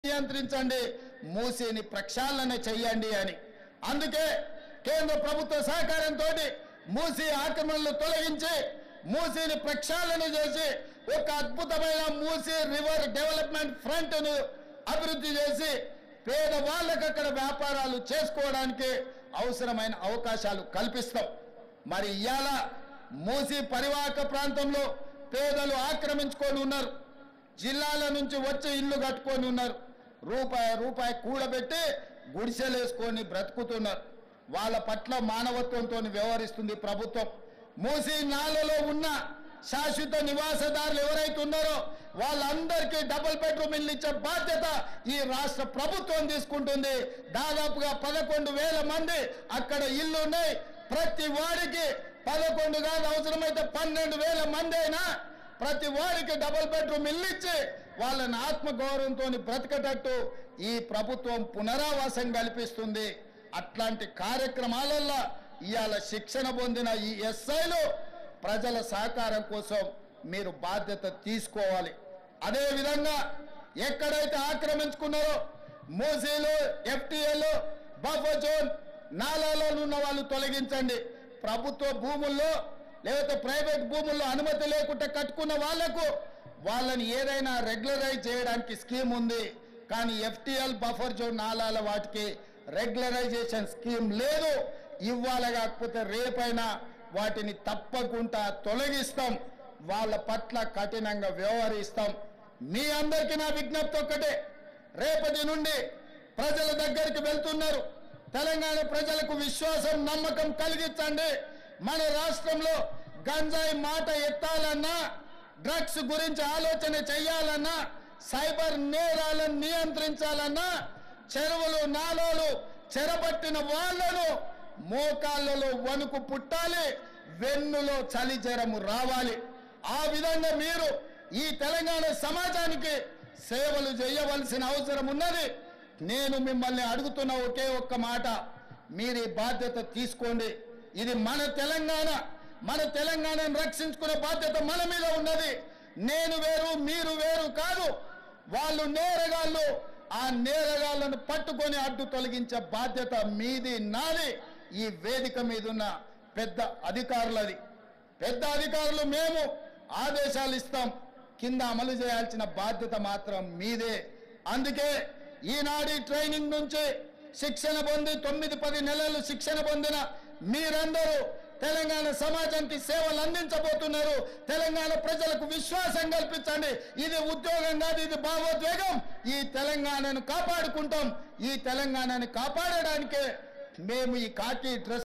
నియంత్రించండి, మూసీని ప్రక్షాళన చేయండి అని. అందుకే కేంద్ర ప్రభుత్వ సహకారంతో మూసీ ఆక్రమణలు తొలగించి మూసీని ప్రక్షాళన చేసి ఒక అద్భుతమైన మూసీ రివర్ డెవలప్మెంట్ ఫ్రంట్ ను అభివృద్ధి చేసి పేదవాళ్ళకు అక్కడ వ్యాపారాలు చేసుకోవడానికి అవసరమైన అవకాశాలు కల్పిస్తాం. మరి ఇయాల మూసీ పరివాహక ప్రాంతంలో పేదలు ఆక్రమించుకొని ఉన్నారు. జిల్లాల నుంచి వచ్చి ఇల్లు కట్టుకొని ఉన్నారు. రూపాయి కూడబెట్టి గుడిసెలేసుకొని బ్రతుకుతున్నారు. వాళ్ళ పట్ల మానవత్వంతో వ్యవహరిస్తుంది ప్రభుత్వం. మూసీ నాలలో ఉన్న శాశ్వత నివాసదారులు ఎవరైతే ఉన్నారో వాళ్ళందరికీ డబుల్ బెడ్రూమ్ ఇల్లు ఇచ్చే బాధ్యత ఈ రాష్ట్ర ప్రభుత్వం తీసుకుంటుంది. దాదాపుగా 11,000 మంది అక్కడ ఇల్లు ఉన్నాయి. ప్రతి వాడికి 11 కాదు, అవసరమైతే 12,000 మంది అయినా ప్రతి వాడికి డబుల్ బెడ్రూమ్ ఇల్లు ఇచ్చి వాళ్ళని ఆత్మగౌరవంతో బ్రతకటట్టు ఈ ప్రభుత్వం పునరావాసం కల్పిస్తుంది. అట్లాంటి కార్యక్రమాలలో ఇవాళ శిక్షణ పొందిన ఈ ఎస్ఐలు ప్రజల సహకారం కోసం మీరు బాధ్యత తీసుకోవాలి. అదేవిధంగా ఎక్కడైతే ఆక్రమించుకున్నారో మూసీలు, ఎఫ్టీఎల్, బఫర్ జోన్, నాలాలో ఉన్న వాళ్ళు తొలగించండి. ప్రభుత్వ భూముల్లో లేకపోతే ప్రైవేట్ భూముల్లో అనుమతి లేకుండా కట్టుకున్న వాళ్లకు వాళ్ళని ఏదైనా రెగ్యులరైజ్ చేయడానికి స్కీమ్ ఉంది. కానీ ఎఫ్టీఎల్, బఫర్ జోన్, నాలాల వాటికి రెగ్యులరైజేషన్ స్కీమ్ లేదు. ఇవ్వాలి, కాకపోతే రేపైనా వాటిని తప్పకుండా తొలగిస్తాం. వాళ్ళ పట్ల కఠినంగా వ్యవహరిస్తాం. మీ అందరికీ నా విజ్ఞప్తి ఒక్కటే, రేపటి నుండి ప్రజల దగ్గరికి వెళ్తున్నారు. తెలంగాణ ప్రజలకు విశ్వాసం, నమ్మకం కలిగించండి. మన రాష్ట్రంలో గంజాయి మాట ఎత్తాలన్నా, డ్రగ్స్ గురించి ఆలోచన చేయాలన్నా, సైబర్ నేరాలను నియంత్రించాలన్నా, చెరువులు, నాలాలు చెరబట్టిన వాళ్లను మోకాళ్ళలో వణుకు పుట్టాలి, వెన్నులో చలి జ్వరము రావాలి. ఆ విధంగా మీరు ఈ తెలంగాణ సమాజానికి సేవలు చేయవలసిన అవసరం ఉన్నది. నేను మిమ్మల్ని అడుగుతున్న ఒకే ఒక్క మాట, మీరు ఈ బాధ్యత తీసుకోండి. ఇది మన తెలంగాణ. మన తెలంగాణను రక్షించుకునే బాధ్యత మన మీద ఉన్నది. నేను వేరు, మీరు వేరు కాదు. వాళ్ళు నేరగాళ్ళు. ఆ నేరగాళ్లను పట్టుకొని అడ్డు తొలగించే బాధ్యత మీది, నాది. ఈ వేదిక మీద ఉన్న పెద్ద అధికారులది. పెద్ద అధికారులు మేము ఆదేశాలు ఇస్తాం, కింద అమలు చేయాల్సిన బాధ్యత మాత్రం మీదే. అందుకే ఈనాడు ట్రైనింగ్ నుంచి శిక్షణ పొంది 9-10 నెలలు శిక్షణ పొందిన మీరందరూ తెలంగాణ సమాజానికి సేవలు అందించబోతున్నారు. తెలంగాణ ప్రజలకు విశ్వాసం కల్పించండి. ఇది ఉద్యోగం కాదు, ఇది భావోద్వేగం. ఈ తెలంగాణను కాపాడుకుంటాం. ఈ తెలంగాణను కాపాడడానికే మేము ఈ కాకి డ్రెస్